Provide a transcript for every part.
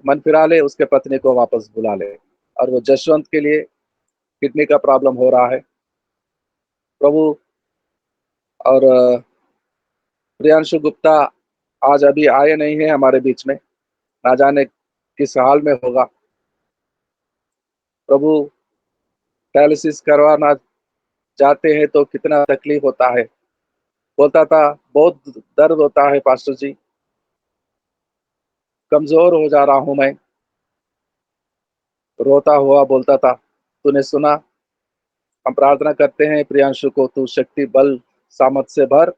मन फिरा ले, उसके पत्नी को वापस बुला ले। और वो जसवंत के लिए किडनी का प्रॉब्लम हो रहा है प्रभु। और प्रियांशु गुप्ता आज अभी आए नहीं है हमारे बीच में, ना जाने किस हाल में होगा प्रभु। डायलिसिस करवाना जाते हैं तो कितना तकलीफ होता है। बोलता था बहुत दर्द होता है पास्टर जी, कमजोर हो जा रहा हूं मैं, रोता हुआ बोलता था। तूने सुना, हम प्रार्थना करते हैं प्रियांशु को तू शक्ति बल सामर्थ से भर,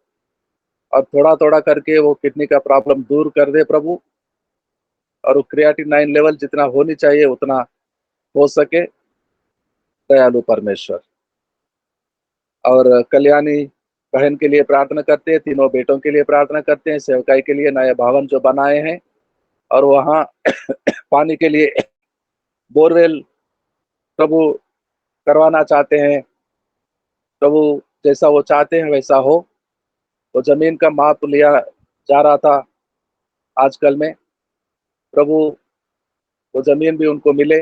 और थोड़ा थोड़ा करके वो किडनी का प्रॉब्लम दूर कर दे प्रभु। और वो क्रिएटिनिन लेवल जितना होनी चाहिए उतना हो सके, दयालु परमेश्वर। और कल्याणी बहन के लिए प्रार्थना करते हैं, तीनों बेटों के लिए प्रार्थना करते हैं, सेवकाई के लिए नए भवन जो बनाए हैं, और वहाँ पानी के लिए बोरवेल प्रभु करवाना चाहते हैं प्रभु। जैसा वो चाहते हैं वैसा हो। वो जमीन का माप लिया जा रहा था आजकल में प्रभु, वो जमीन भी उनको मिले।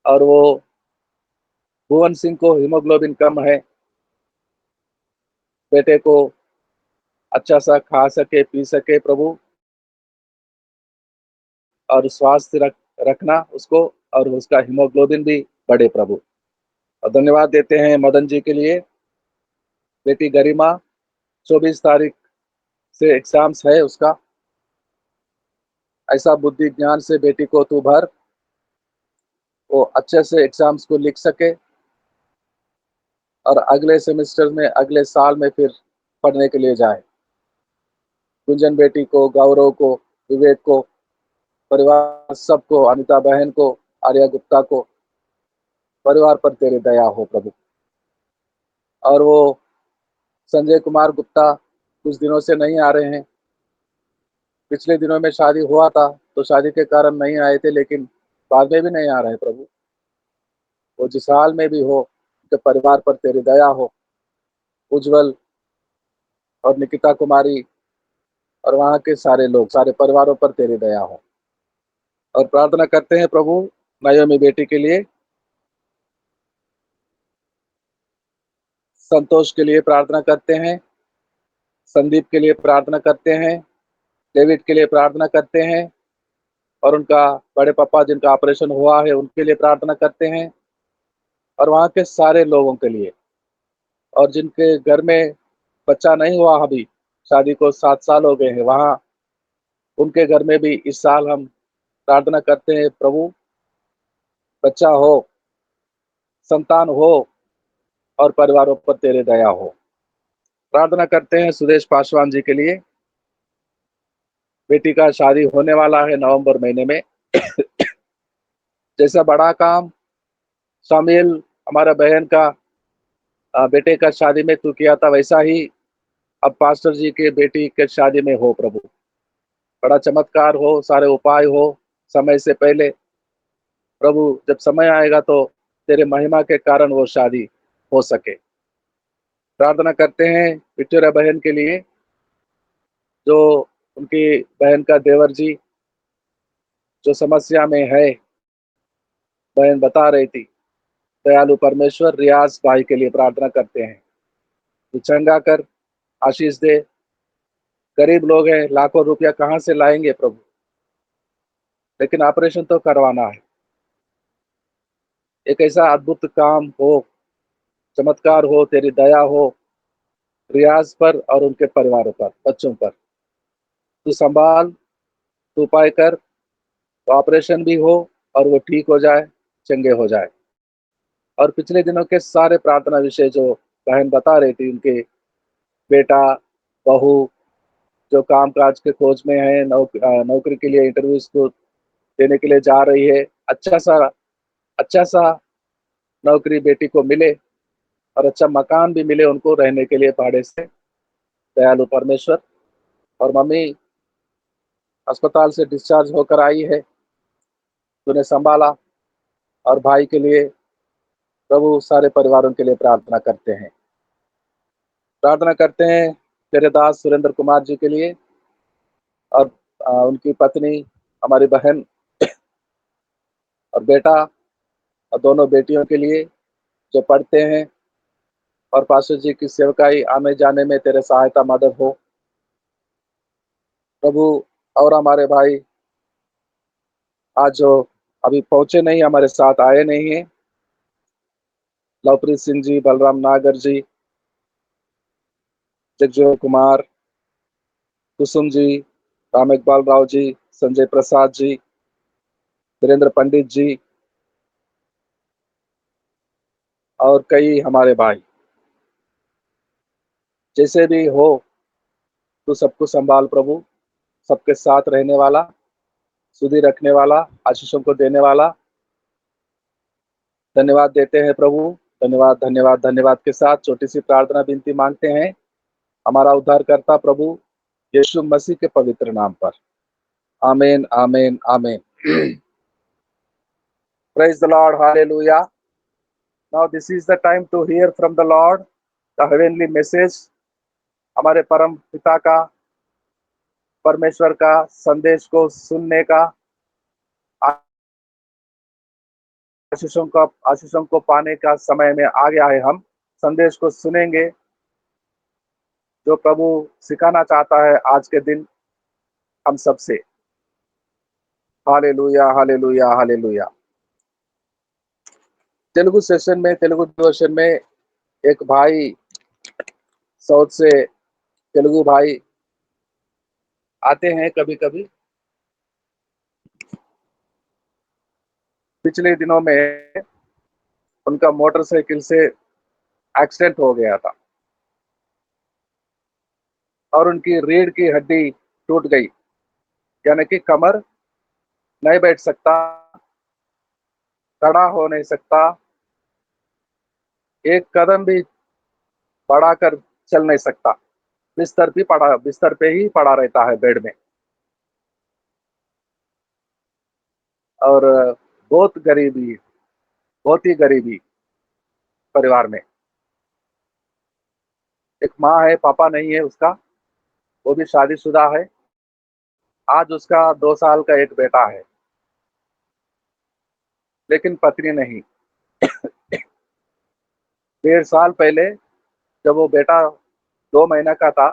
और वो भुवन सिंह को हीमोग्लोबिन कम है, बेटे को अच्छा सा खा सके पी सके प्रभु, और स्वास्थ्य रखना उसको, और उसका हीमोग्लोबिन भी बढ़े प्रभु। और धन्यवाद देते हैं मदन जी के लिए। बेटी गरिमा 24 तारीख से एग्जाम्स है उसका, ऐसा बुद्धि ज्ञान से बेटी को तू भर, वो अच्छे से एग्जाम्स को लिख सके, और अगले सेमेस्टर में अगले साल में फिर पढ़ने के लिए जाए। गुंजन बेटी को, गौरव को, विवेक को, परिवार सबको, अनिता बहन को, आर्या गुप्ता को, परिवार पर तेरी दया हो प्रभु। और वो संजय कुमार गुप्ता कुछ दिनों से नहीं आ रहे हैं। पिछले दिनों में शादी हुआ था तो शादी के कारण नहीं आए थे, लेकिन बाद में भी नहीं आ रहे प्रभु। वो जिस हाल में भी हो, उनके परिवार पर तेरी दया हो। उज्जवल और निकिता कुमारी और वहाँ के सारे लोग, सारे परिवारों पर तेरी दया हो। और प्रार्थना करते हैं प्रभु नयोमी बेटी के लिए, संतोष के लिए प्रार्थना करते हैं, संदीप के लिए प्रार्थना करते हैं, डेविड के लिए प्रार्थना करते हैं, और उनका बड़े पापा जिनका ऑपरेशन हुआ है उनके लिए प्रार्थना करते हैं, और वहाँ के सारे लोगों के लिए। और जिनके घर में बच्चा नहीं हुआ अभी, शादी को 7 साल हो गए हैं, वहाँ उनके घर में भी इस साल हम प्रार्थना करते हैं प्रभु, बच्चा हो, संतान हो, और परिवारों पर तेरे दया हो। प्रार्थना करते हैं सुदेश पासवान जी के लिए, बेटी का शादी होने वाला है नवंबर महीने में। जैसा बड़ा काम शामिल हमारा बहन का बेटे का शादी में तू किया था, वैसा ही अब पास्टर जी के बेटी के शादी में हो प्रभु। बड़ा चमत्कार हो, सारे उपाय हो समय से पहले प्रभु। जब समय आएगा तो तेरे महिमा के कारण वो शादी हो सके। प्रार्थना करते हैं विक्टोरिया बहन के लिए, जो उनकी बहन का देवर जी जो समस्या में है, बहन बता रही थी। दयालु परमेश्वर रियाज भाई के लिए प्रार्थना करते हैं, तू चंगा कर, आशीष दे। गरीब लोग हैं, लाखों रुपया कहाँ से लाएंगे प्रभु, लेकिन ऑपरेशन तो करवाना है। एक ऐसा अद्भुत काम हो, चमत्कार हो, तेरी दया हो रियाज पर और उनके परिवारों पर, बच्चों पर। तू संभाल, तू उपाय कर, तो ऑपरेशन भी हो और वो ठीक हो जाए, चंगे हो जाए। और पिछले दिनों के सारे प्रार्थना विषय जो बहन बता रही थी, उनके बेटा, बहू जो काम काज के खोज में है, नौकरी के लिए इंटरव्यूज को देने के लिए जा रही है, अच्छा सा नौकरी बेटी को मिले, और अच्छा मकान भी मिले उनको रहने के लिए भाड़े से, दयालु परमेश्वर। और मम्मी अस्पताल से डिस्चार्ज होकर आई है, तूने संभाला। और भाई के लिए प्रभु सारे परिवारों के लिए प्रार्थना करते हैं। प्रार्थना करते हैं तेरे दास सुरेंद्र कुमार जी के लिए, और उनकी पत्नी हमारी बहन और बेटा और दोनों बेटियों के लिए जो पढ़ते हैं, और पास्टर जी की सेवकाई आने जाने में तेरे सहायता मदद हो प्रभु। और हमारे भाई आज जो अभी पहुंचे नहीं, हमारे साथ आए नहीं है, लवप्रीत सिंह जी, बलराम नागर जी, जगजोय कुमार, कुसुम जी, राम इकबाल राव जी, संजय प्रसाद जी, वीरेंद्र पंडित जी और कई हमारे भाई, जैसे भी हो तू सबको संभाल प्रभु। सबके साथ रहने वाला, सुधि रखने वाला, आशीषों को देने वाला, धन्यवाद देते हैं प्रभु। धन्यवाद धन्यवाद धन्यवाद के साथ छोटी सी प्रार्थना विनती मांगते हैं हमारा उद्धारकर्ता प्रभु यीशु मसीह के पवित्र नाम पर। आमीन आमीन आमीन। Praise the Lord, hallelujah. Now this is the time to hear from the Lord the heavenly message। हमारे परम पिता का, परमेश्वर का संदेश को सुनने का, आशीषों को पाने का समय में आ गया है। हम संदेश को सुनेंगे जो प्रभु सिखाना चाहता है आज के दिन हम सबसे। Hallelujah hallelujah hallelujah. Telugu session में, तेलुगु वर्षन में एक भाई साउथ से, तेलुगु भाई आते हैं कभी कभी। पिछले दिनों में उनका मोटरसाइकिल से एक्सीडेंट हो गया था और उनकी रीढ़ की हड्डी टूट गई, यानी कि कमर नहीं बैठ सकता, खड़ा हो नहीं सकता, एक कदम भी बढ़ाकर चल नहीं सकता, बिस्तर पे ही पड़ा रहता है बेड में। और बहुत गरीबी, बहुत ही गरीबी परिवार में। एक माँ है, पापा नहीं है उसका, वो भी शादीशुदा है। आज उसका 2 साल का एक बेटा है, लेकिन पत्नी नहीं। 1.5 साल पहले जब वो बेटा 2 महीना का था,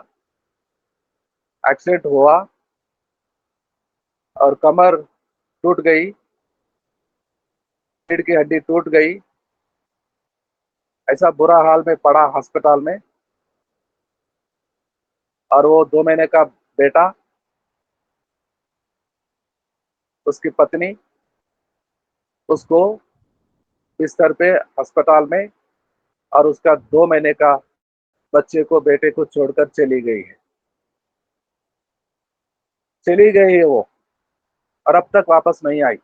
एक्सीडेंट हुआ और कमर टूट गई, रीढ़ की हड्डी टूट गई। ऐसा बुरा हाल में पड़ा अस्पताल में। और वो 2 महीने का बेटा, उसकी पत्नी उसको बिस्तर पे अस्पताल में, और उसका 2 महीने का बच्चे को, बेटे को छोड़कर चली गई है। चली गई है वो, और अब तक वापस नहीं आई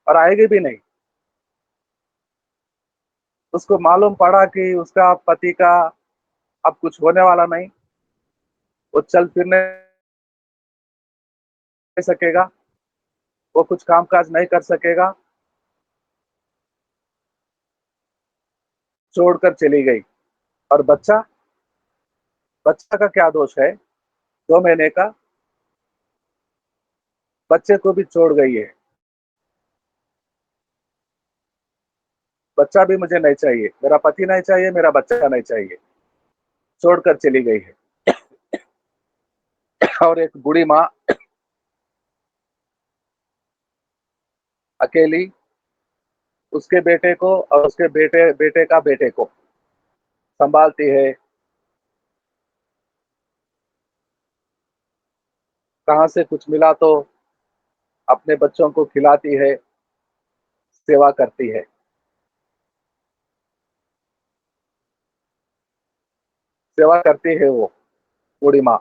और आएगी भी नहीं। उसको मालूम पड़ा कि उसका पति का अब कुछ होने वाला नहीं, वो चल फिर नहीं सकेगा, वो कुछ काम काज नहीं कर सकेगा, छोड़कर चली गई। और बच्चा, बच्चा का क्या दोष है? 2 महीने का बच्चे को भी छोड़ गई है। बच्चा भी मुझे नहीं चाहिए, मेरा पति नहीं चाहिए, मेरा बच्चा नहीं चाहिए, छोड़कर चली गई है। और एक बूढ़ी माँ अकेली उसके बेटे को और उसके बेटे बेटे का बेटे को संभालती है। कहाँ से कुछ मिला तो अपने बच्चों को खिलाती है, सेवा करती है। सेवा करती है वो बूढ़ी माँ।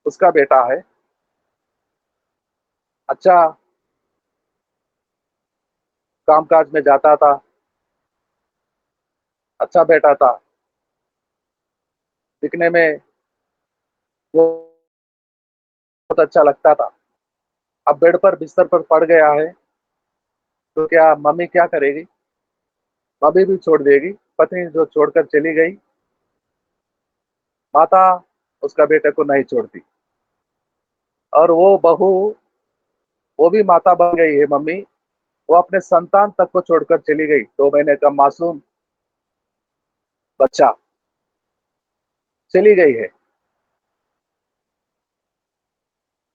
उसका बेटा है, अच्छा कामकाज में जाता था, अच्छा बेटा था, दिखने में वो बहुत अच्छा लगता था। अब बेड पर, बिस्तर पर पड़ गया है, तो क्या मम्मी क्या करेगी? मम्मी भी छोड़ देगी। पत्नी जो छोड़कर चली गई, माता उसका बेटे को नहीं छोड़ती। और वो बहू, वो भी माता बन गई है मम्मी। वो अपने संतान तक को छोड़कर चली गई, 2 महीने का मासूम बच्चा चली गई है।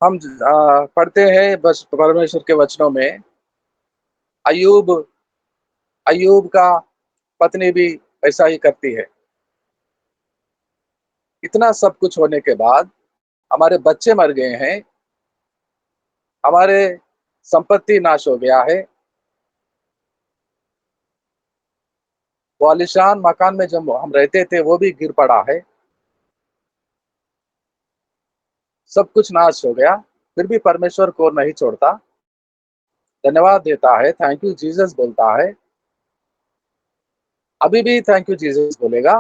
हम पढ़ते हैं बस परमेश्वर के वचनों में, अयूब अयूब का पत्नी भी ऐसा ही करती है। इतना सब कुछ होने के बाद, हमारे बच्चे मर गए हैं, हमारे संपत्ति नाश हो गया है, वो आलीशान मकान में जब हम रहते थे वो भी गिर पड़ा है, सब कुछ नाश हो गया, फिर भी परमेश्वर को नहीं छोड़ता, धन्यवाद देता है, थैंक यू जीसस बोलता है। अभी भी थैंक यू जीसस बोलेगा।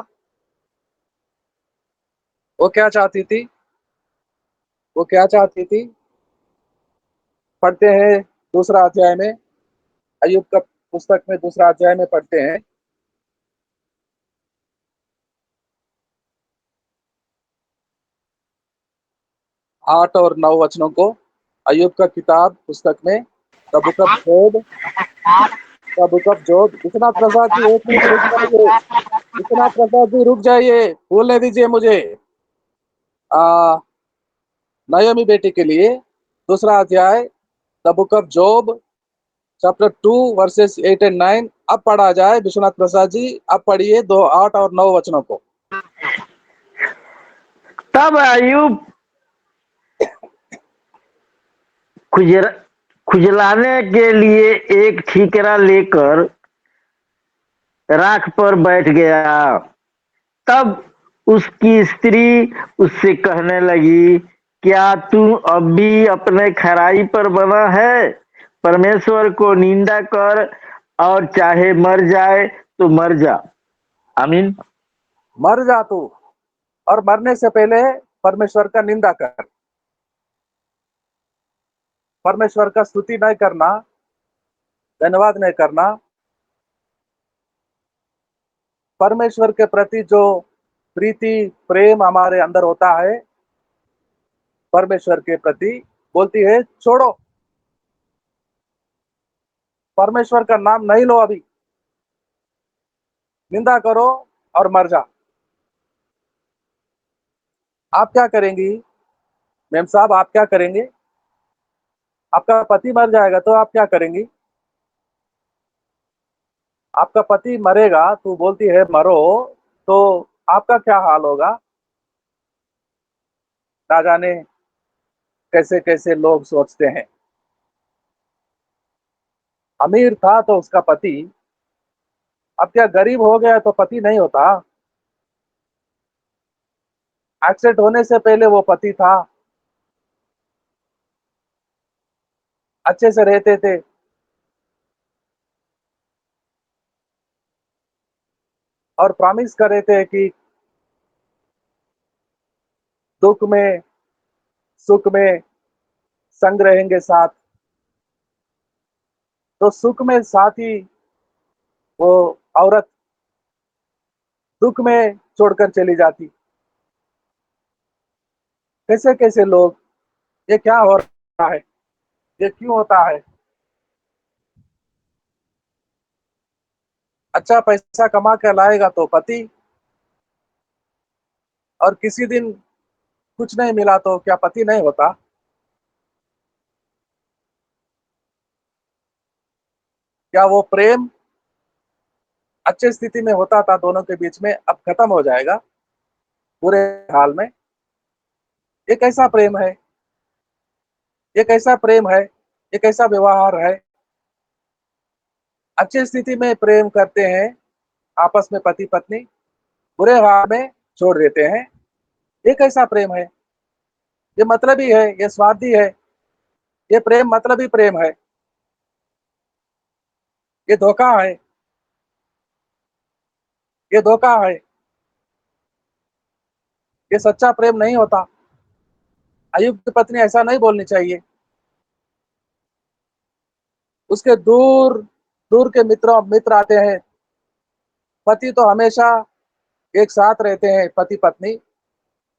वो क्या चाहती थी? वो क्या चाहती थी? पढ़ते हैं दूसरा अध्याय में, अय्यूब का पुस्तक में दूसरा अध्याय में पढ़ते हैं, 8 और 9 वचनों को। अय्यूब का किताब पुस्तक में, the book of Job, the book of Job. Vishwanath Prasad ji, 1 minute रुक जाइए। विश्वनाथ प्रसाद जी रुक जाइए, बोलने दीजिए मुझे। आ, नयोमी बेटी के लिए दूसरा अध्याय, the book of job, chapter 2 versus 8 और 9। अब पढ़ा जाए विश्वनाथ प्रसाद जी, अब पढ़िए 8 और 9 वचनों को। तब अयूब खुजर खुजलाने के लिए एक ठीकरा लेकर राख पर बैठ गया। तब उसकी स्त्री उससे कहने लगी, क्या तू अब भी अपने खराई पर बना है? परमेश्वर को निंदा कर, और चाहे मर जाए तो मर जा। आमीन। मर जा तू, और मरने से पहले परमेश्वर का निंदा कर, परमेश्वर का स्तुति नहीं करना, धन्यवाद नहीं करना। परमेश्वर के प्रति जो प्रीति प्रेम हमारे अंदर होता है, परमेश्वर के प्रति बोलती है छोड़ो, परमेश्वर का नाम नहीं लो, अभी निंदा करो और मर जा। आप क्या करेंगी मैम साहब? आप क्या करेंगे? आपका पति मर जाएगा तो आप क्या करेंगी? आपका पति मरेगा तो बोलती है मरो, तो आपका क्या हाल होगा? ना जाने कैसे कैसे लोग सोचते हैं। अमीर था तो उसका पति, अब क्या गरीब हो गया तो पति नहीं होता? एक्सीडेंट होने से पहले वो पति था, अच्छे से रहते थे, और प्रॉमिस कर रहे थे कि दुख में सुख में संग रहेंगे साथ। तो सुख में साथ ही वो औरत दुख में छोड़कर चली जाती। कैसे कैसे लोग, ये क्या हो रहा है? ये क्यों होता है? अच्छा पैसा कमा के लाएगा तो पति, और किसी दिन कुछ नहीं मिला तो क्या पति नहीं होता? क्या वो प्रेम अच्छे स्थिति में होता था दोनों के बीच में, अब खत्म हो जाएगा बुरे हाल में? ये कैसा प्रेम है? ये कैसा प्रेम है? ये कैसा व्यवहार है? अच्छी स्थिति में प्रेम करते हैं आपस में पति पत्नी, बुरे हाल में छोड़ देते हैं। ये कैसा प्रेम है? ये मतलबी है, ये स्वार्थी है, ये प्रेम मतलबी प्रेम है, ये धोखा है, ये धोखा है, ये सच्चा प्रेम नहीं होता। अयुब की पत्नी ऐसा नहीं बोलनी चाहिए। उसके दूर दूर के मित्र आते हैं, पति तो हमेशा एक साथ रहते हैं पति पत्नी,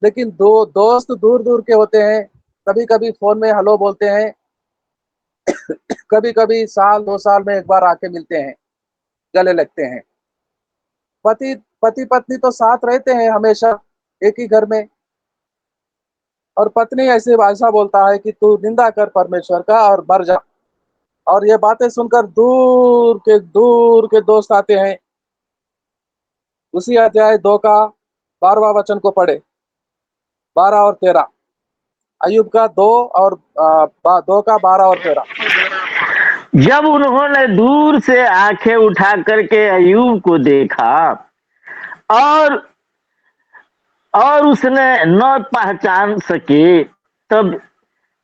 लेकिन दो दोस्त दूर दूर के होते हैं, कभी कभी फोन में हेलो बोलते हैं, कभी कभी साल 2 साल में एक बार आके मिलते हैं, गले लगते हैं। पति पति पत्नी तो साथ रहते हैं हमेशा, एक ही घर में। और पत्नी ऐसे भाषा बोलता है कि तू निंदा कर परमेश्वर का और मर जा। और ये बातें सुनकर दूर के दोस्त आते हैं। उसी अध्याय 2 का 12वां वचन को पढ़े, 12 और 13। अयुब का 2 का 12 और 13। जब उन्होंने दूर से आंखें उठा करके अयूब को देखा और उसने न पहचान सके, तब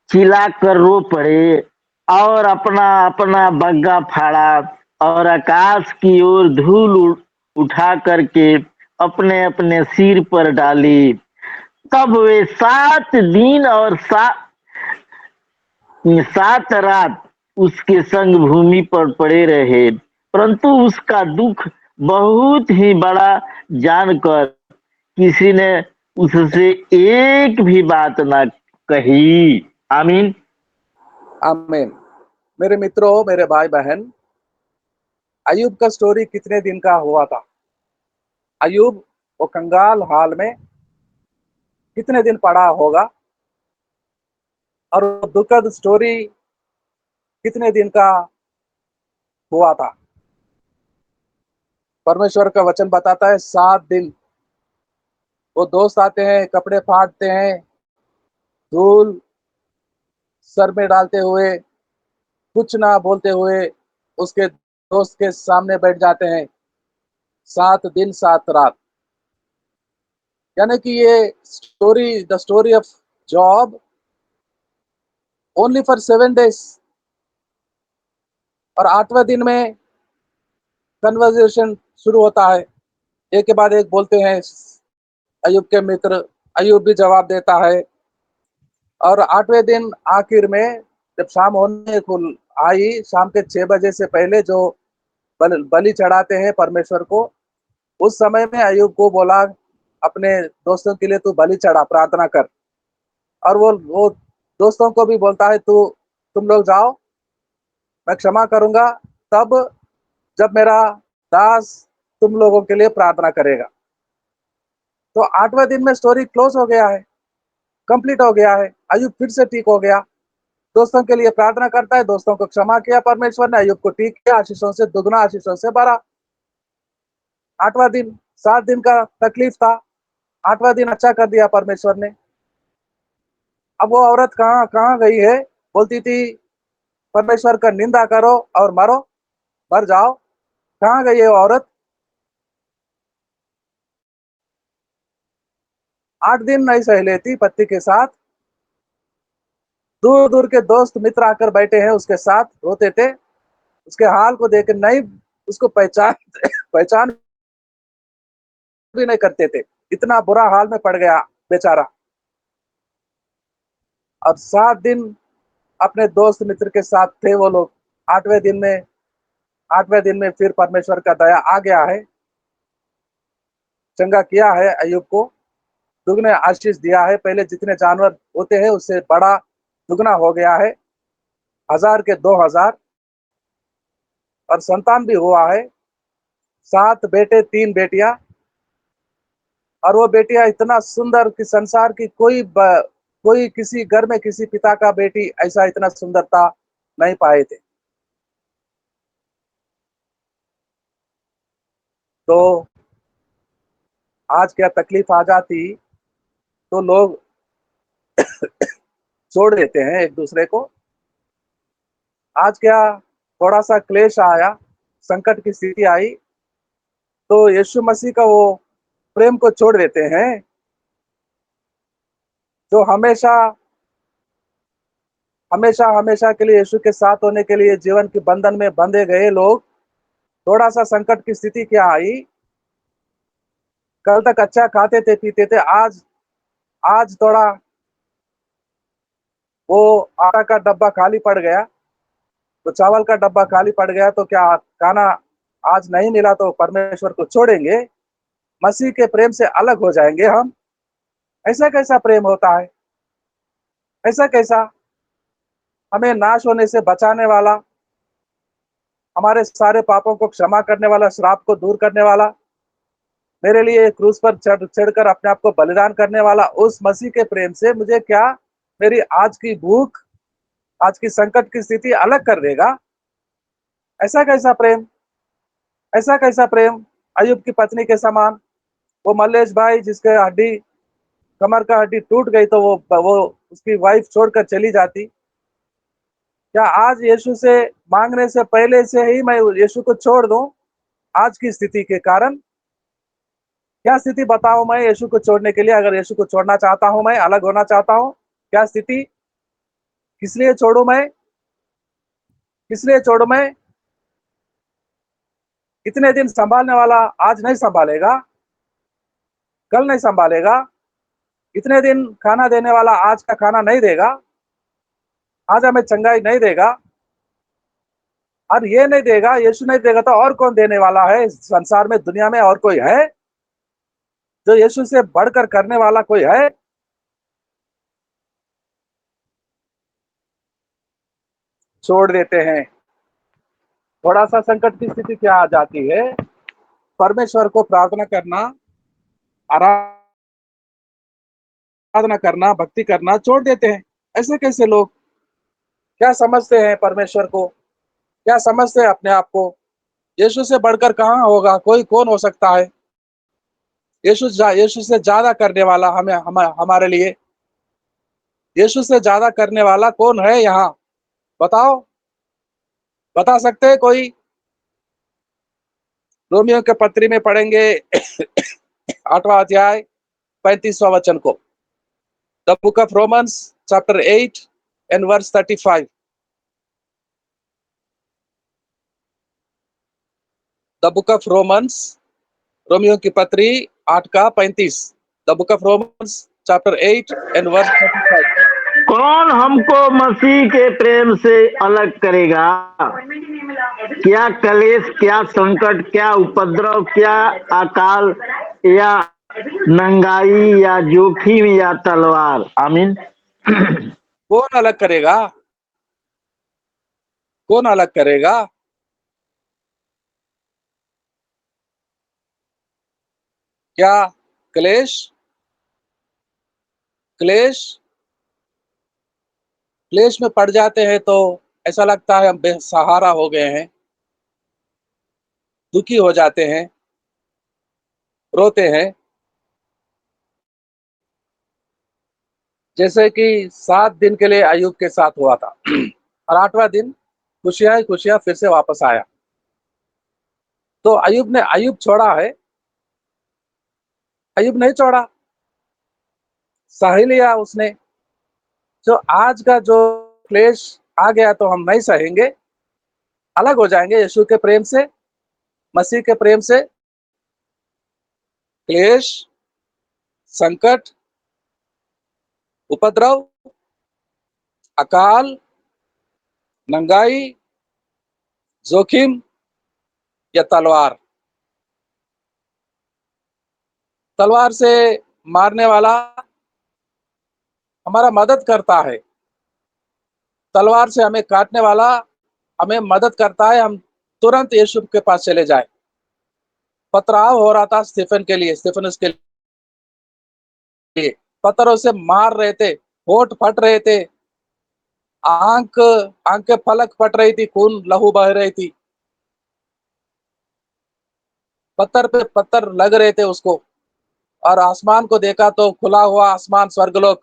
चिल्ला कर रो पड़े और अपना अपना बग्गा फाड़ा और आकाश की ओर धूल उठा करके अपने अपने सिर पर डाली। तब वे 7 दिन और 7 रात उसके संग भूमि पर पड़े रहे, परंतु उसका दुख बहुत ही बड़ा जानकर किसी ने उससे एक भी बात ना कही। आमीन। आमीन। मेरे मित्रों, मेरे भाई बहन, अयुब का स्टोरी कितने दिन का हुआ था? अयुब वो कंगाल हाल में कितने दिन पड़ा होगा? और वो दुखद स्टोरी कितने दिन का हुआ था? परमेश्वर का वचन बताता है 7 दिन। वो दोस्त आते हैं, कपड़े फाड़ते हैं, धूल सर में डालते हुए, कुछ ना बोलते हुए उसके दोस्त के सामने बैठ जाते हैं। 7 दिन 7 रात। यानी कि ये the story of job only for 7 days. और 8वें दिन में कन्वर्सेशन शुरू होता है, एक के बाद एक बोलते हैं अयुब के मित्र। अयुब भी जवाब देता है। और 8वें दिन आखिर में जब शाम होने को आई, शाम के 6 बजे से पहले जो बलि चढ़ाते हैं परमेश्वर को, उस समय में अयुब को बोला अपने दोस्तों के लिए तू बलि चढ़ा, प्रार्थना कर। और वो दोस्तों को भी बोलता है तुम लोग जाओ, मैं क्षमा करूंगा तब जब मेरा दास तुम लोगों के लिए प्रार्थना करेगा। तो 8वें दिन में स्टोरी क्लोज हो गया है, कंप्लीट हो गया है। अयुब फिर से ठीक हो गया, दोस्तों के लिए प्रार्थना करता है, दोस्तों को क्षमा किया परमेश्वर ने, अयुब को ठीक किया, आशीषों से दुगना, आशीषों से भरा। 8वां दिन, 7 दिन का तकलीफ था, 8वां दिन अच्छा कर दिया परमेश्वर ने। अब वो औरत कहाँ कहाँ गई है? बोलती थी परमेश्वर का निंदा करो और मरो, मर जाओ। कहाँ गई है वो औरत? 8 दिन नहीं सह लेती पति के साथ। दूर दूर के दोस्त मित्र आकर बैठे हैं उसके साथ, रोते थे उसके हाल को देख, नहीं उसको पहचान पहचान भी नहीं करते थे, इतना बुरा हाल में पड़ गया बेचारा। अब 7 दिन अपने दोस्त मित्र के साथ थे वो लोग। 8वें दिन में 8वें दिन में फिर परमेश्वर का दया आ गया है, चंगा किया है अयुब को, दुगने आशीष दिया है। पहले जितने जानवर होते हैं उससे बड़ा दुगना हो गया है, 1000 के 2000। और संतान भी हुआ है, 7 बेटे 3 बेटियां। और वो बेटियां इतना सुंदर कि संसार की कोई किसी घर में किसी पिता का बेटी ऐसा इतना सुंदरता नहीं पाए थे। तो आज क्या तकलीफ आ जाती तो लोग छोड़ देते हैं एक दूसरे को। आज क्या थोड़ा सा क्लेश आया, संकट की स्थिति आई, तो यीशु मसीह का वो प्रेम को छोड़ देते हैं। जो हमेशा हमेशा हमेशा के लिए यीशु के साथ होने के लिए जीवन के बंधन में बंधे गए लोग, थोड़ा सा संकट की स्थिति क्या आई, कल तक अच्छा खाते थे पीते थे, आज आज थोड़ा वो आटा का डब्बा खाली पड़ गया, तो चावल का डब्बा खाली पड़ गया, तो क्या खाना आज नहीं मिला तो परमेश्वर को छोड़ेंगे? मसीह के प्रेम से अलग हो जाएंगे हम? ऐसा कैसा प्रेम होता है? ऐसा कैसा? हमें नाश होने से बचाने वाला, हमारे सारे पापों को क्षमा करने वाला, श्राप को दूर करने वाला, मेरे लिए क्रूस पर चढ़कर अपने आप को बलिदान करने वाला उस मसीह के प्रेम से मुझे क्या मेरी आज की भूख, आज की संकट की स्थिति अलग कर देगा? ऐसा कैसा प्रेम? ऐसा कैसा प्रेम? अयुब की पत्नी के समान, वो मल्लेश भाई जिसके हड्डी, कमर का हड्डी टूट गई तो वो उसकी वाइफ छोड़कर चली जाती। क्या आज यीशु से मांगने से पहले से ही मैं यीशु को छोड़ दूं आज की स्थिति के कारण? क्या स्थिति बताऊं मैं यीशु को छोड़ने के लिए? अगर यीशु को छोड़ना चाहता हूं, मैं अलग होना चाहता हूं, क्या स्थिति? किस लिए छोड़ू मैं? किस लिए छोड़ू मैं? इतने दिन संभालने वाला आज नहीं संभालेगा, कल नहीं संभालेगा। इतने दिन खाना देने वाला आज का खाना नहीं देगा, आज हमें चंगाई नहीं देगा। और ये नहीं देगा, यीशु नहीं देगा तो और कौन देने वाला है संसार में, दुनिया में? और कोई है जो यीशु से बढ़कर करने वाला? कोई है? छोड़ देते हैं। थोड़ा सा संकट की स्थिति क्या आ जाती है, परमेश्वर को प्रार्थना करना, आराधना करना, भक्ति करना छोड़ देते हैं। ऐसे कैसे लोग? क्या समझते हैं परमेश्वर को? क्या समझते हैं अपने आप को? यीशु से बढ़कर कहाँ होगा? कोई कौन हो सकता है? यीशु से ज्यादा करने वाला हमारे लिए, यीशु से ज्यादा करने वाला कौन है यहाँ? बताओ, बता सकते हैं कोई? रोमियो के पत्री में पढ़ेंगे 8वां अध्याय 35वां वचन को। The book of Romans chapter 8 and verse 35। The book of Romans, रोमियो की पत्री 8 का 35। The book of Romans chapter 8 and verse 35। कौन हमको मसीह के प्रेम से अलग करेगा? क्या क्लेश, क्या संकट, क्या उपद्रव, क्या अकाल, या नंगाई, या जोखिम, या तलवार? आमीन। कौन अलग करेगा? कौन अलग करेगा? क्या क्लेश? क्लेश क्लेश में पड़ जाते हैं तो ऐसा लगता है हम बेसहारा हो गए हैं, दुखी हो जाते हैं, रोते हैं। जैसे कि 7 दिन के लिए अयूब के साथ हुआ था और 8वां दिन खुशियां ही खुशियां फिर से वापस आया। तो अयूब छोड़ा है? अयूब नहीं छोड़ा, सह लिया उसने। जो आज का जो क्लेश आ गया तो हम नहीं सहेंगे, अलग हो जाएंगे यीशु के प्रेम से, मसीह के प्रेम से। क्लेश, संकट, उपद्रव, अकाल, नंगाई, जोखिम या तलवार। तलवार से मारने वाला हमारा मदद करता है, तलवार से हमें काटने वाला हमें मदद करता है, हम तुरंत यीशु के पास चले जाए। पथराव हो रहा था स्टीफन के लिए, स्टीफनस के लिए पत्थरों से मार रहे थे, होठ फट रहे थे, आंख आंख के फलक फट रही थी, खून लहू बह रही थी, पत्थर पे पत्थर लग रहे थे उसको। और आसमान को देखा तो खुला हुआ आसमान, स्वर्गलोक,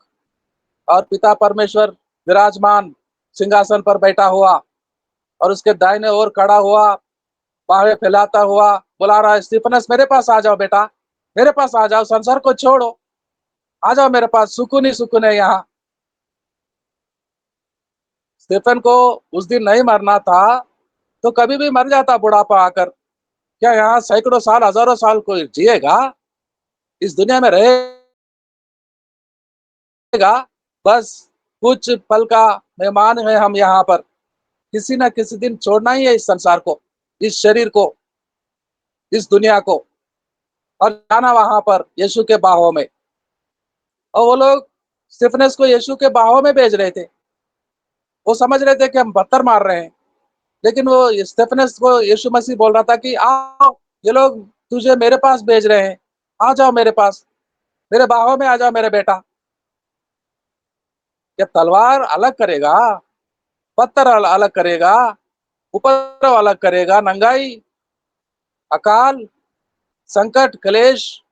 और पिता परमेश्वर विराजमान सिंहासन पर बैठा हुआ, और उसके दाहिने ओर खड़ा हुआ, बाहें फैलाता हुआ बुला रहा है, स्टीफनस मेरे पास आ जाओ बेटा, मेरे पास आ जाओ, संसार को छोड़ो, आ जाओ मेरे पास, सुकून ही सुकून है यहाँ। स्टीफन को उस दिन नहीं मरना था तो कभी भी मर जाता बुढ़ापा आकर। क्या यहाँ सैकड़ों साल, हजारों साल कोई जिएगा? इस दुनिया में रहेगा? बस कुछ पल का मेहमान है हम यहाँ पर। किसी ना किसी दिन छोड़ना ही है इस संसार को, इस शरीर को, इस दुनिया को, और जाना वहां पर यीशु के बाहों में। और वो लोग स्तिफनस को यीशु के बाहों में भेज रहे थे। वो समझ रहे थे कि हम पत्थर मार रहे हैं, लेकिन वो स्तिफनस को यीशु मसीह बोल रहा था कि आओ, ये लोग तुझे मेरे पास भेज रहे हैं, आ जाओ मेरे पास, मेरे बाहों में आ जाओ मेरे बेटा। क्या तलवार अलग करेगा, पत्थर अलग करेगा, उपद्रव अलग करेगा, नंगाई, अकाल, संकट, क्लेश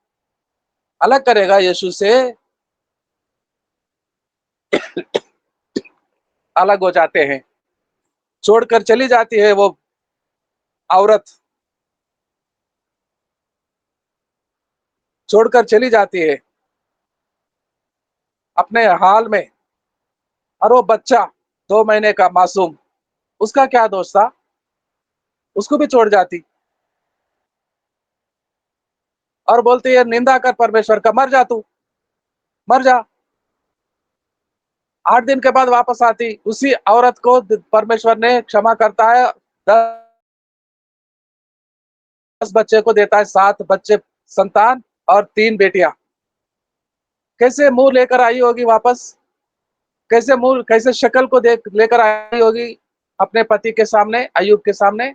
अलग करेगा यीशु से? अलग हो जाते हैं। छोड़कर चली जाती है वो औरत, छोड़कर चली जाती है अपने हाल में। और वो बच्चा 2 महीने का मासूम, उसका क्या दोष था? उसको भी छोड़ जाती और बोलती है निंदा कर परमेश्वर का, मर जा तू, मर जा। 8 दिन के बाद वापस आती, उसी औरत को परमेश्वर ने क्षमा करता है, 10 बच्चे को देता है, 7 बच्चे संतान और 3 बेटियां। कैसे मुंह लेकर आई होगी वापस, कैसे मुंह, कैसे शक्ल को देख लेकर आई होगी अपने पति के सामने, अय्यूब के सामने।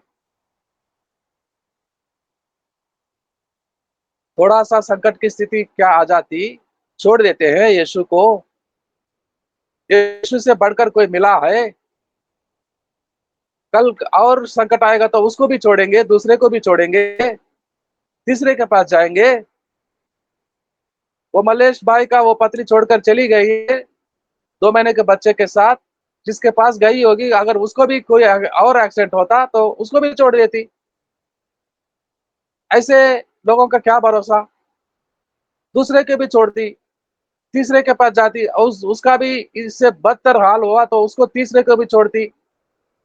थोड़ा सा संकट की स्थिति क्या आ जाती, छोड़ देते हैं यीशु को। यीशु से बढ़कर कोई मिला है? कल और संकट आएगा तो उसको भी छोड़ेंगे, दूसरे को भी छोड़ेंगे, तीसरे के पास जाएंगे। वो मलेश भाई का वो पत्नी छोड़कर चली गई है 2 महीने के बच्चे के साथ, जिसके पास गई होगी, अगर उसको भी कोई और एक्सीडेंट होता तो उसको भी छोड़ देती। ऐसे लोगों का क्या भरोसा? दूसरे के भी छोड़ती, तीसरे के पास जाती, उसका भी इससे बदतर हाल हुआ तो उसको तीसरे को भी छोड़ती,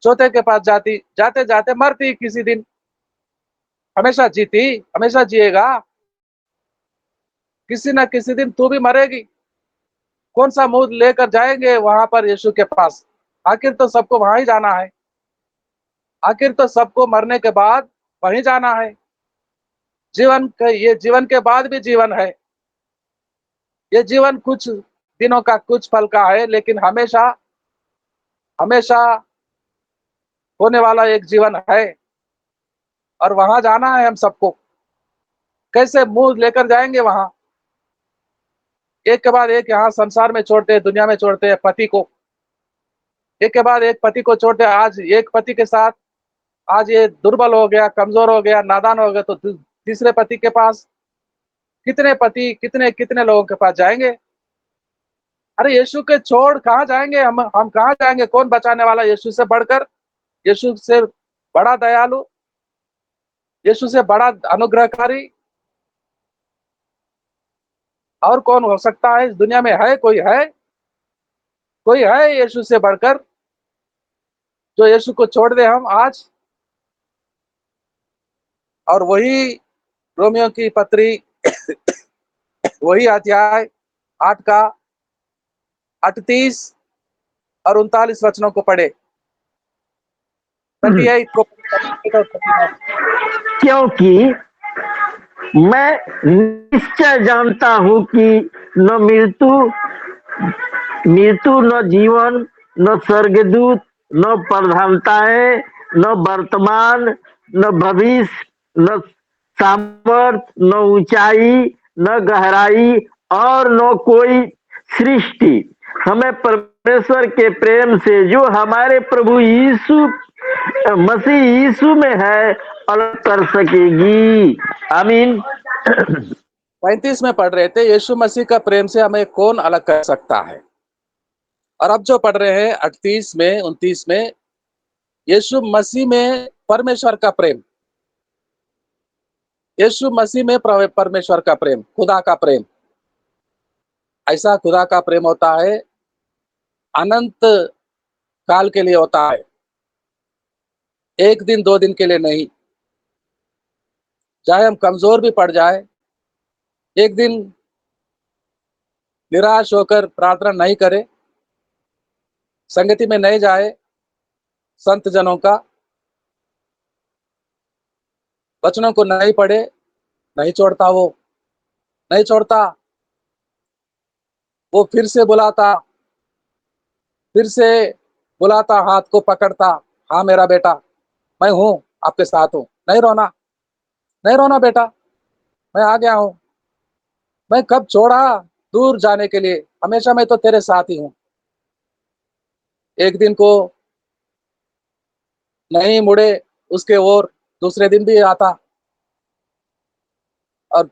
चौथे के पास जाती, जाते जाते मरती किसी दिन। हमेशा जीती, हमेशा जिएगा, किसी ना किसी दिन तू भी मरेगी। कौन सा मुंह लेकर जाएंगे वहां पर यीशु के पास? आखिर तो सबको वहां ही जाना है, आखिर तो सबको मरने के बाद वहीं जाना है। ये जीवन के बाद भी जीवन है। ये जीवन कुछ दिनों का, कुछ पल का है, लेकिन हमेशा हमेशा होने वाला एक जीवन है, और वहां जाना है हम सबको। कैसे मुंह लेकर जाएंगे वहां? एक के बाद एक यहाँ संसार में छोड़ते हैं, दुनिया में छोड़ते हैं पति को, एक के बाद एक पति को छोड़ते हैं। आज एक पति के साथ, आज ये दुर्बल हो गया, कमजोर हो गया, नादान हो गया, तो तीसरे पति के पास। कितने पति, कितने कितने लोगों के पास जाएंगे? अरे यीशु के छोड़ कहाँ जाएंगे हम कहाँ जाएंगे? कौन बचाने वाला यीशु से बढ़कर, यीशु से बड़ा दयालु, यीशु से बड़ा अनुग्रहकारी और कौन हो सकता है इस दुनिया में? है कोई? है कोई? है यीशु से बढ़कर जो यीशु को छोड़ दे हम आज? और वही रोमियो की पत्री, वही अध्याय 8 का 38 और 39 वचनों को पढ़े, 38 को, क्योंकि मैं निश्चय जानता हूँ कि न मृत्यु मृत्यु, न जीवन, न स्वर्गदूत, न प्रधानताएं, न वर्तमान, न भविष्य, न सामर्थ, न ऊंचाई, न गहराई और न कोई सृष्टि हमें परमेश्वर के प्रेम से जो हमारे प्रभु यीशु मसीह यीशु में है अलग कर सकेगी। आमीन। 35 में पढ़ रहे थे, यीशु मसीह का प्रेम से हमें कौन अलग कर सकता है। और अब जो पढ़ रहे हैं 38 में, 29 में, यीशु मसीह में परमेश्वर का प्रेम, यीशु मसीह में परमेश्वर का प्रेम, खुदा का प्रेम। ऐसा खुदा का प्रेम होता है, अनंत काल के लिए होता है, एक दिन 2 दिन के लिए नहीं। चाहे हम कमजोर भी पड़ जाए, एक दिन निराश होकर प्रार्थना नहीं करे, संगति में नहीं जाए संत जनों का, वचनों को नहीं पढ़े, नहीं छोड़ता वो, नहीं छोड़ता। वो फिर से बुलाता, हाथ को पकड़ता, हाँ मेरा बेटा, मैं हूँ, आपके साथ हूँ, नहीं रोना, नहीं रोना बेटा, मैं आ गया हूँ, मैं कब छोड़ा दूर जाने के लिए, हमेशा मैं तो तेरे साथ ही हूँ। एक दिन को नहीं मुड़े उसके ओर, दूसरे दिन भी आता, और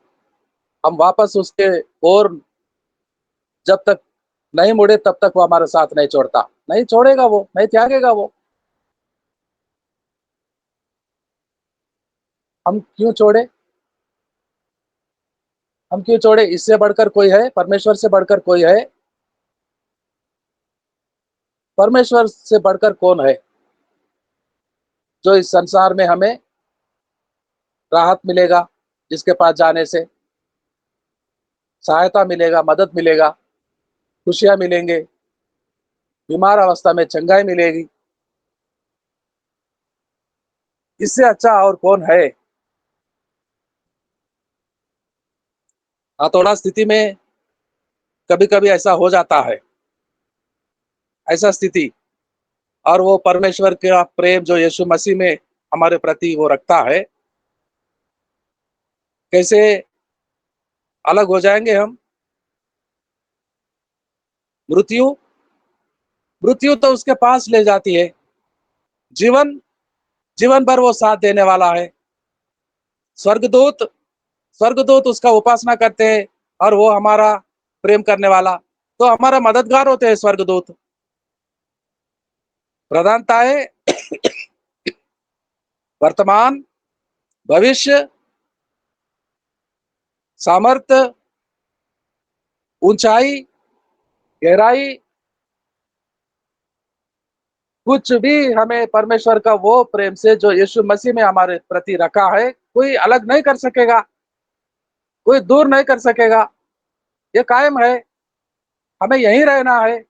हम वापस उसके ओर जब तक नहीं मुड़े तब तक वो हमारा साथ नहीं छोड़ता, नहीं छोड़ेगा वो, नहीं त्यागेगा वो। हम क्यों छोड़े, हम क्यों छोड़े? इससे बढ़कर कोई है? परमेश्वर से बढ़कर कोई है? परमेश्वर से बढ़कर कौन है जो इस संसार में हमें राहत मिलेगा, जिसके पास जाने से सहायता मिलेगा, मदद मिलेगा, खुशियां मिलेंगे, बीमार अवस्था में चंगाई मिलेगी, इससे अच्छा और कौन है? हथौड़ा स्थिति में कभी कभी ऐसा हो जाता है, ऐसा स्थिति, और वो परमेश्वर का प्रेम जो यीशु मसीह में हमारे प्रति वो रखता है, कैसे अलग हो जाएंगे हम? मृत्यु, मृत्यु तो उसके पास ले जाती है, जीवन, जीवन भर वो साथ देने वाला है। स्वर्गदूत, स्वर्गदूत उसका उपासना करते हैं, और वो हमारा प्रेम करने वाला, तो हमारा मददगार होते हैं स्वर्गदूत। प्रधानताएं, वर्तमान, भविष्य, सामर्थ, ऊंचाई, गहराई, कुछ भी हमें परमेश्वर का वो प्रेम से जो यीशु मसीह में हमारे प्रति रखा है, कोई अलग नहीं कर सकेगा, कोई दूर नहीं कर सकेगा, ये कायम है। हमें यहीं रहना है,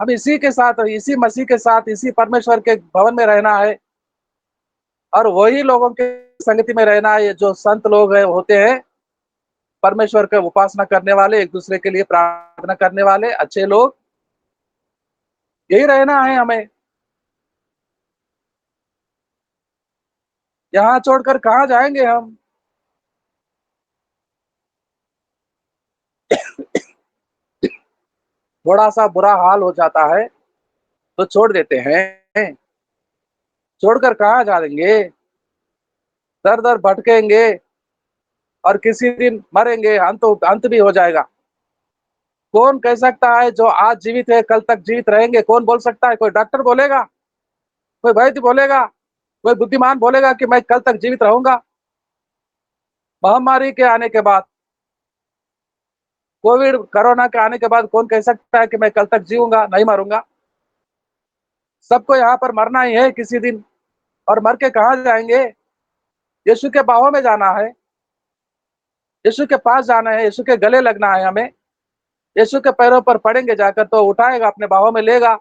हम इसी के साथ, इसी मसीह के साथ, इसी परमेश्वर के भवन में रहना है, और वही लोगों के संगति में रहना है जो संत लोग है होते हैं, परमेश्वर के उपासना करने वाले, एक दूसरे के लिए प्रार्थना करने वाले अच्छे लोग, यही रहना है हमें। यहाँ छोड़कर कहाँ जाएंगे हम? थोड़ा सा बुरा हाल हो जाता है तो छोड़ देते हैं, छोड़कर कहाँ जाएंगे? दर दर भटकेंगे, और किसी दिन मरेंगे, अंत भी हो जाएगा। कौन कह सकता है जो आज जीवित है कल तक जीवित रहेंगे? कौन बोल सकता है? कोई डॉक्टर बोलेगा, कोई वैद्य बोलेगा, कोई बुद्धिमान बोलेगा कि मैं कल तक जीवित रहूंगा? महामारी के आने के बाद, कोविड कोरोना के आने के बाद कौन कह सकता है कि मैं कल तक जीऊंगा, नहीं मरूंगा? सबको यहाँ पर मरना ही है किसी दिन, और मर के कहाँ जाएंगे? यीशु के बाहों में जाना है, यीशु के पास जाना है, यीशु के गले लगना है हमें, यीशु के पैरों पर पड़ेंगे जाकर तो उठाएगा, अपने बाहों में लेगा,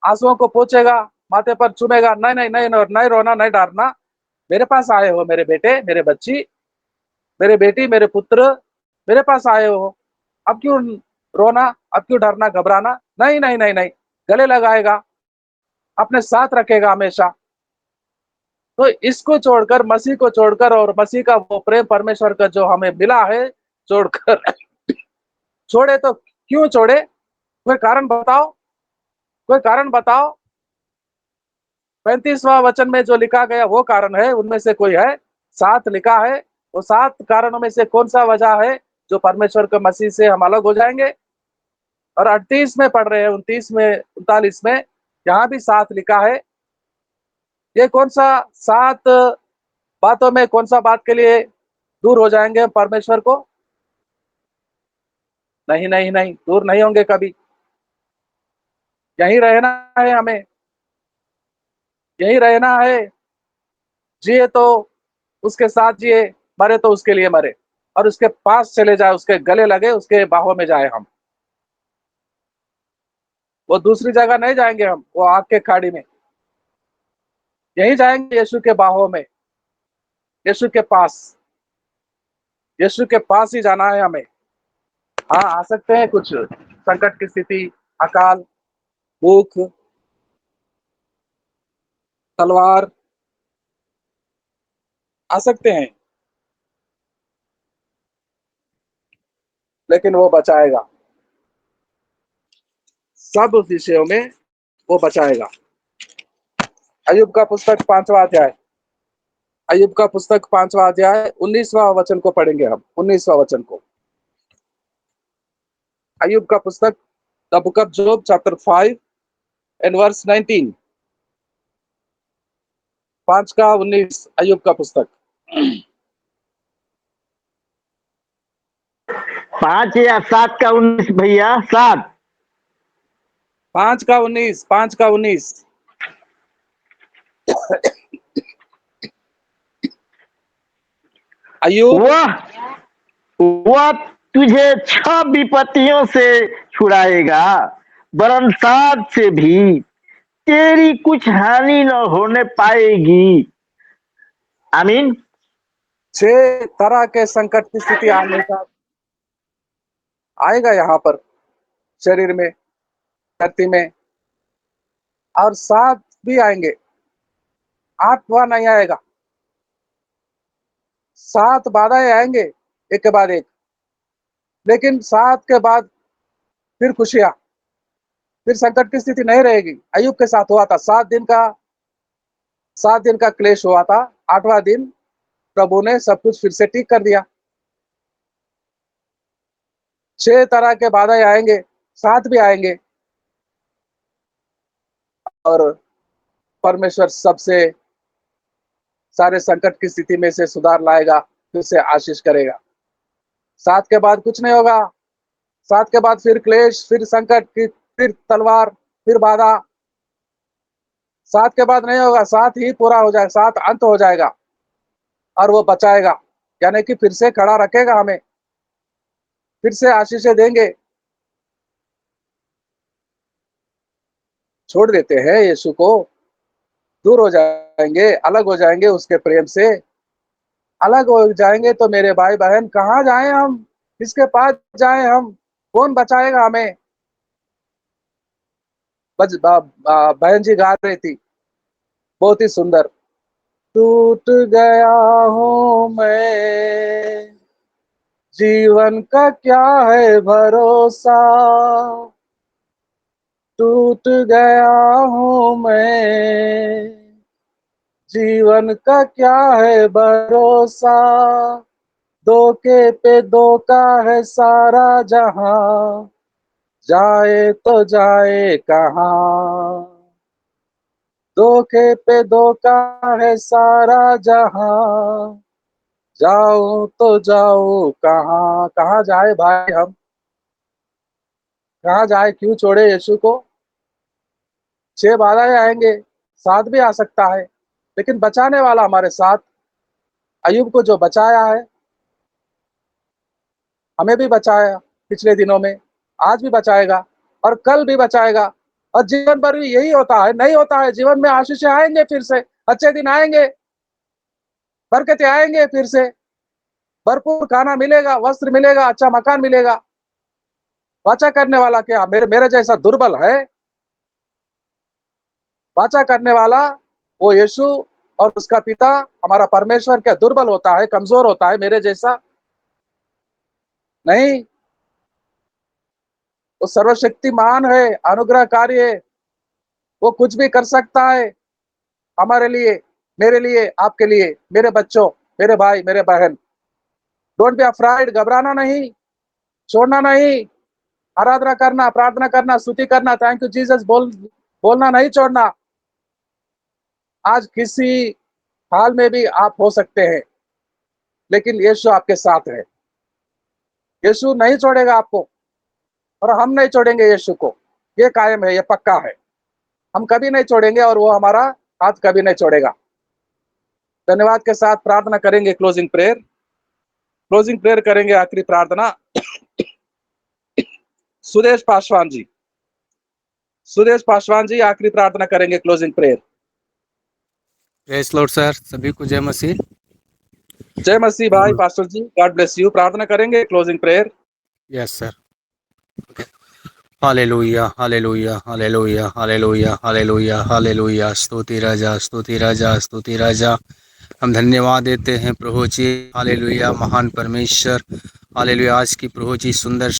आंसुओं को पोंछेगा, माथे पर चूमेगा, नहीं नहीं नहीं, नहीं रोना, नहीं डरना, मेरे पास आए हो मेरे बेटे, मेरे बच्ची, मेरे बेटी, मेरे पुत्र, मेरे पास आए हो, अब क्यों रोना, अब क्यों डरना, घबराना? नहीं नहीं नहीं नहीं, गले लगाएगा, अपने साथ रखेगा हमेशा। तो इसको छोड़कर, मसीह को छोड़कर, और मसीह का वो प्रेम परमेश्वर का जो हमें मिला है छोड़कर छोड़े तो क्यों छोड़े? कोई कारण बताओ, कोई कारण बताओ। 35वां वचन में जो लिखा गया वो कारण है, उनमें से कोई है? 7 लिखा है, वो 7 कारणों में से कौन सा वजह है जो परमेश्वर के मसीह से हम अलग हो जाएंगे? और 38 में पढ़ रहे हैं, 29 में, 39 में, यहाँ भी 7 लिखा है। ये कौन सा 7 बातों में कौन सा बात के लिए दूर हो जाएंगे परमेश्वर को? नहीं नहीं नहीं, दूर नहीं होंगे कभी, यहीं रहना है हमें, यहीं रहना है। जिए तो उसके साथ जिए, मरे तो उसके लिए मरे, और उसके पास चले जाए, उसके गले लगे, उसके बाहों में जाए हम। वो दूसरी जगह नहीं जाएंगे हम, वो आग के खाड़ी में, यहीं जाएंगे यीशु के बाहों में, यीशु के पास, यीशु के पास ही जाना है हमें। हाँ, आ सकते हैं कुछ संकट की स्थिति, अकाल, भूख, तलवार आ सकते हैं, लेकिन वो बचाएगा। सब विषयों में वो बचाएगा। अय्यूब का पुस्तक 5वां अध्याय, अय्यूब का पुस्तक 5वां अध्याय 19वां वचन को पढ़ेंगे हम, 19वां वचन को। अय्यूब का पुस्तक the book of Job chapter 5 and verse 19, 5 का 19, अय्यूब का पुस्तक। 5 या 7 का 19 भैया? 7। 5 का 19, 5 का 19। अय्यूब, वह तुझे 6 विपत्तियों से छुड़ाएगा, वरन 7 से भी तेरी कुछ हानि न होने पाएगी। आमीन। 6 तरह के संकट की स्थिति आने का आएगा यहाँ पर, शरीर में, धरती में, और 7 भी आएंगे। 8वां नहीं आएगा, 7 बाधाएं आएंगे एक के बाद एक, लेकिन 7 के बाद फिर खुशियां, फिर संकट की स्थिति नहीं रहेगी। अय्यूब के साथ हुआ था, 7 दिन का क्लेश हुआ था। 8वां दिन प्रभु ने सब कुछ फिर से ठीक कर दिया। 6 तरह के बाधाएं आएंगे, 7 भी आएंगे, और परमेश्वर सबसे सारे संकट की स्थिति में से सुधार लाएगा, फिर से आशीष करेगा। 7 के बाद कुछ नहीं होगा। 7 के बाद फिर क्लेश, फिर संकट, फिर तलवार, फिर बाधा। 7 के बाद नहीं होगा, 7 ही पूरा हो जाएगा, 7 अंत हो जाएगा, और वो बचाएगा, यानी कि फिर से खड़ा रखेगा हमें, फिर से आशीषें देंगे। छोड़ देते हैं यीशु को, दूर हो जाएंगे, अलग हो जाएंगे उसके प्रेम से, अलग हो जाएंगे तो मेरे भाई बहन कहाँ जाएं हम, किसके पास जाएं हम, कौन बचाएगा हमें? बहन जी गा रही थी, बहुत ही सुंदर। टूट गया हूं मैं, जीवन का क्या है भरोसा, टूट गया हूं मैं, जीवन का क्या है भरोसा, धोखे पे धोखा है सारा जहां, जाए तो जाए कहाँ, धोखे पे धोखा है सारा जहां, जाऊं तो जाऊं कहाँ, कहाँ जाए भाई हम, कहाँ जाए, क्यों छोड़े यीशु को? 6 बाधाएं आएंगे, 7 भी आ सकता है, लेकिन बचाने वाला हमारे साथ। अय्यूब को जो बचाया है, हमें भी बचाया पिछले दिनों में, आज भी बचाएगा, और कल भी बचाएगा, और जीवन भर भी यही होता है, नहीं होता है। जीवन में आशीषें आएंगे, फिर से अच्छे दिन आएंगे, बरकतें आएंगे, फिर से भरपूर खाना मिलेगा, वस्त्र मिलेगा, अच्छा मकान मिलेगा। वाचा करने वाला क्या मेरे मेरे जैसा दुर्बल है? वाचा करने वाला वो यीशु और उसका पिता हमारा परमेश्वर क्या दुर्बल होता है, कमजोर होता है मेरे जैसा? नहीं, वो सर्वशक्तिमान है, अनुग्रहकारी है, वो कुछ भी कर सकता है हमारे लिए, मेरे लिए, आपके लिए, मेरे बच्चों, मेरे भाई, मेरे बहन। डोंट बी अफ्राइड, घबराना नहीं, छोड़ना नहीं, आराधना करना, प्रार्थना करना, स्तुति करना, थैंक यू जीसस बोलना नहीं छोड़ना। आज किसी हाल में भी आप हो सकते हैं, लेकिन यीशु आपके साथ है। यीशु नहीं छोड़ेगा आपको, और हम नहीं छोड़ेंगे यीशु को। ये कायम है, ये पक्का है, हम कभी नहीं छोड़ेंगे, और वो हमारा हाथ कभी नहीं छोड़ेगा। धन्यवाद के साथ प्रार्थना करेंगे, क्लोजिंग प्रेयर, क्लोजिंग प्रेयर करेंगे, आखिरी प्रार्थना। सुदेश पासवान जी, सुदेश पासवान जी आखिरी प्रार्थना करेंगे, closing prayer. Praise Lord sir, सभी को जय मसीह। जय मसीह भाई, pastor ji, God bless you. प्रार्थना करेंगे, closing prayer. Yes sir. Hallelujah hallelujah hallelujah hallelujah hallelujah hallelujah. स्तुति राजा स्तुति राजा स्तुति राजा। हम धन्यवाद देते हैं प्रभु जी। हालेलुया महान परमेश्वर। हालेलुया आज की प्रभु जी सुंदर